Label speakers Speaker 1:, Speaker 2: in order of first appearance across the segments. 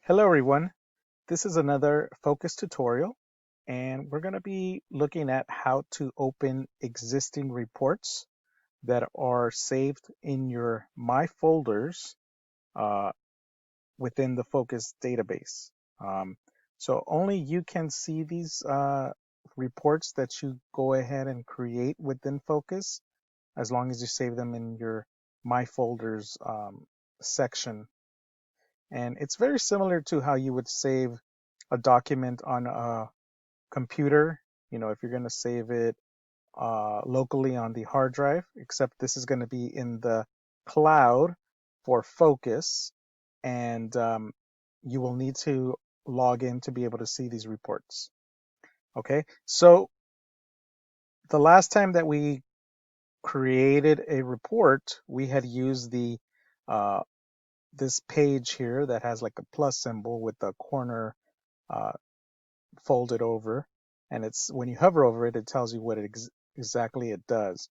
Speaker 1: Hello everyone, this is another focus tutorial and we're going to be looking at how to open existing reports that are saved in your My Folders uh, within the Focus database. Um, so only you can see these reports that you go ahead and create within Focus as long as you save them in your My Folders section. And it's very similar to how you would save a document on a computer, if you're going to save it locally on the hard drive, except this is going to be in the cloud for Focus, and you will need to log in to be able to see these reports. Okay, so the last time that we created a report, we had used the uh, this page here that has like a plus symbol with the corner uh, folded over, and it's when you hover over it, it tells you what exactly it does.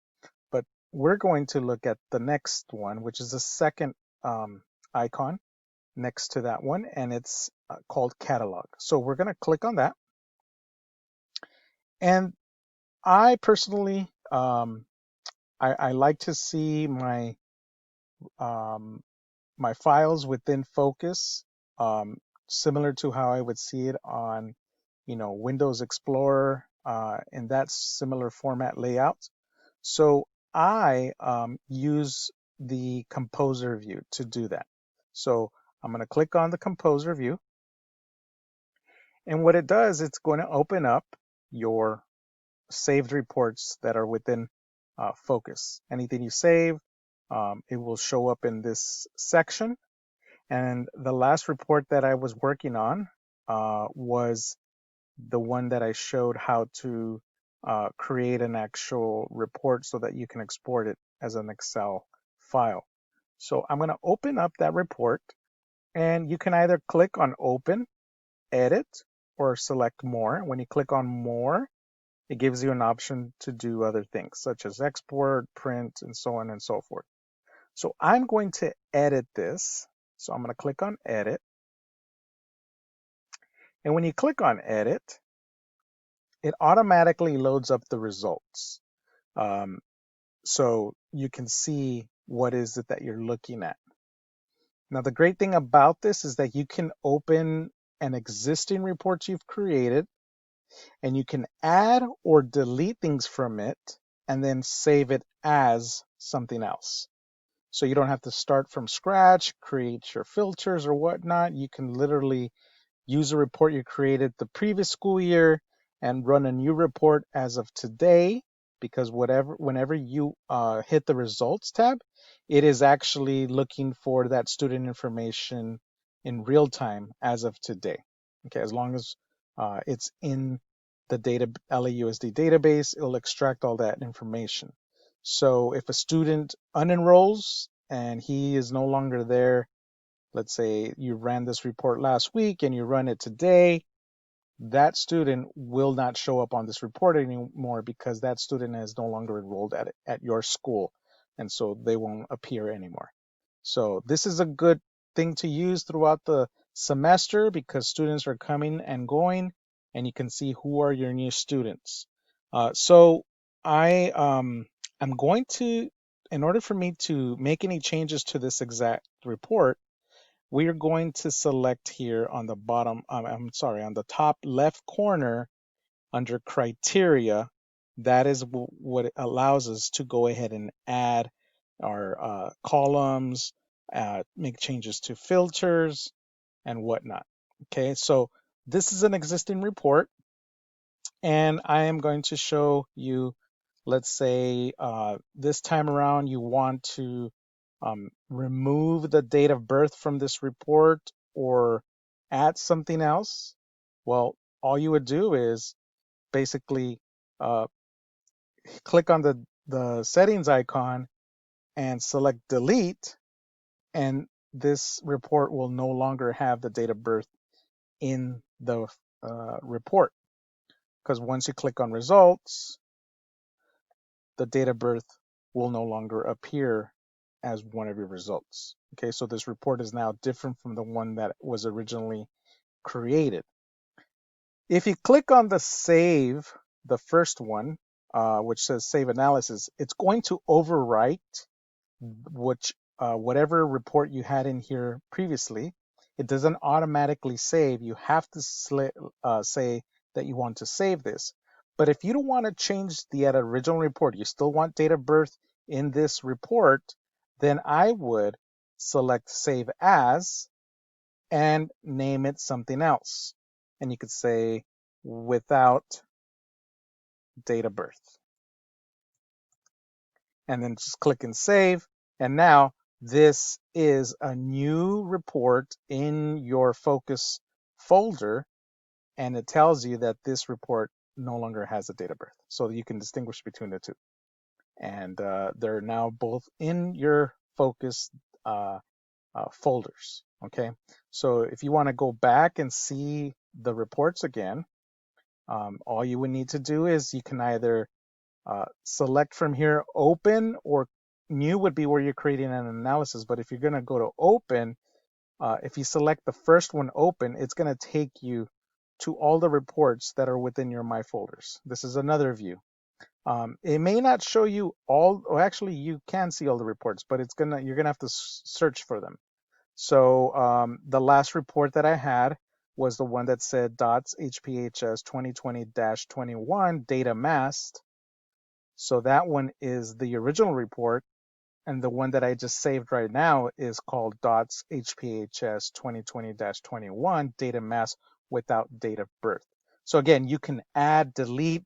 Speaker 1: But we're going to look at the next one, which is the second icon next to that one, and it's called Catalog. So we're going to click on that. And I personally, I like to see um, my files within Focus, um, similar to how I would see it on, Windows Explorer, in that similar format layout. So I use the Composer view to do that. So I'm going to click on the Composer view, and what it does, it's going to open up your saved reports that are within Focus. Anything you save, it will show up in this section. And the last report that I was working on was the one that I showed how to create an actual report so that you can export it as an Excel file. So I'm going to open up that report, and you can either click on Open, Edit, or select More. When you click on More, it gives you an option to do other things such as export, print, and so on and so forth. So I'm going to edit this. So I'm going to click on Edit. And when you click on Edit, it automatically loads up the results. Um, so you can see what is it that you're looking at. Now, the great thing about this is that you can open an existing report you've created, and you can add or delete things from it and then save it as something else. So you don't have to start from scratch, create your filters or whatnot. You can literally use a report you created the previous school year and run a new report as of today, because whenever you hit the results tab, it is actually looking for that student information in real time as of today. Okay, as long as it's in the data LAUSD database, it'll extract all that information. So if a student unenrolls and he is no longer there, let's say you ran this report last week and you run it today, that student will not show up on this report anymore because that student is no longer enrolled at your school, and so they won't appear anymore. So this is a good thing to use throughout the semester because students are coming and going, and you can see who are your new students. So I'm going to, in order for me to make any changes to this exact report, we are going to select here on the bottom, I'm sorry, on the top left corner under criteria. That is what it allows us to go ahead and add our columns, make changes to filters and whatnot. Okay, so this is an existing report, and I am going to show you, let's say this time around you want to remove the date of birth from this report or add something else. Well, all you would do is basically uh, click on the settings icon and select delete, and this report will no longer have the date of birth in the report, because once you click on results, the date of birth will no longer appear as one of your results. Okay, so this report is now different from the one that was originally created. If you click on the save, the first one, which says save analysis, it's going to overwrite whatever report you had in here previously. It doesn't automatically save. You have to say that you want to save this. But if you don't want to change the original report, you still want date of birth in this report, then I would select save as and name it something else. And you could say without date of birth. And then just click and save. And now this is a new report in your focus folder, and it tells you that this report no longer has a date of birth. So you can distinguish between the two. And they're now both in your focus folders. Okay. So if you want to go back and see the reports again, all you would need to do is you can either select from here open, or new would be where you're creating an analysis. But if you're going to go to open, if you select the first one open, it's going to take you to all the reports that are within your My Folders. This is another view. It may not show you all, or actually you can see all the reports, but you're gonna have to search for them. So the last report that I had was the one that said DOTS HPHS 2020-21 data masked. So that one is the original report, and the one that I just saved right now is called DOTS HPHS 2020-21 data mask without date of birth. So again, you can add, delete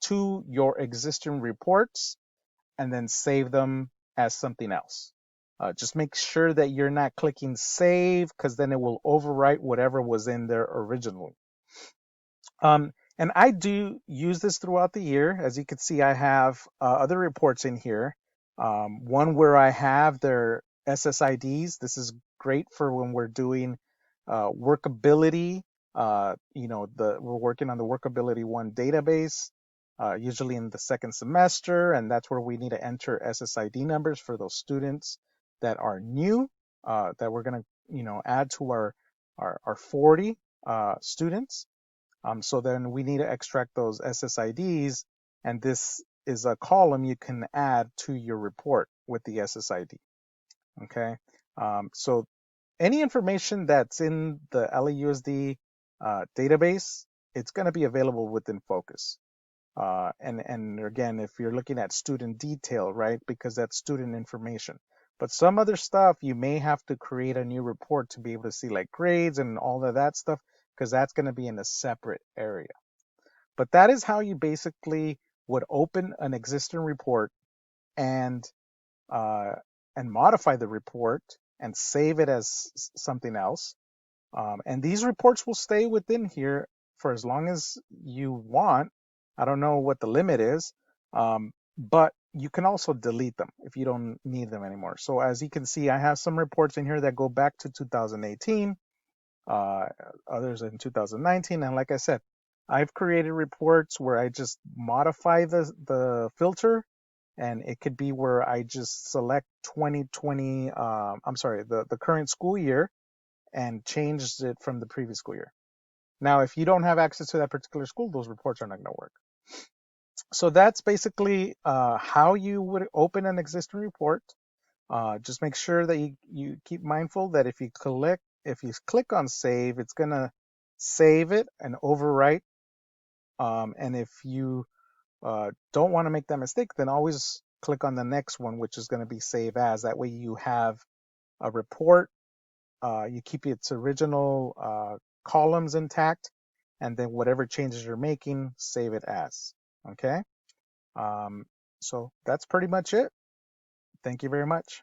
Speaker 1: to your existing reports and then save them as something else. Just make sure that you're not clicking save, because then it will overwrite whatever was in there originally. And I do use this throughout the year. As you can see, I have other reports in here. One where I have their SSIDs. This is great for when we're doing workability. We're working on the Workability 1 database, usually in the second semester, and that's where we need to enter SSID numbers for those students that are new, that we're going to, add to our 40 students. So then we need to extract those SSIDs, and this is a column you can add to your report with the SSID. Okay, so any information that's in the LAUSD database, it's going to be available within Focus. And again, if you're looking at student detail, right, because that's student information. But some other stuff, you may have to create a new report to be able to see like grades and all of that stuff, because that's going to be in a separate area. But that is how you basically would open an existing report and uh, modify the report and save it as something else. And these reports will stay within here for as long as you want. I don't know what the limit is, but you can also delete them if you don't need them anymore. So as you can see, I have some reports in here that go back to 2018, others in 2019. And like I said, I've created reports where I just modify the filter, and it could be where I just select 2020, the current school year, and changed it from the previous school year. Now, if you don't have access to that particular school, those reports are not going to work. So that's basically how you would open an existing report. Just make sure that you keep mindful that if you click on save, it's going to save it and overwrite. And if you don't want to make that mistake, then always click on the next one, which is going to be save as. That way you have a report. You keep its original columns intact, and then whatever changes you're making, save it as. Okay? So that's pretty much it. Thank you very much.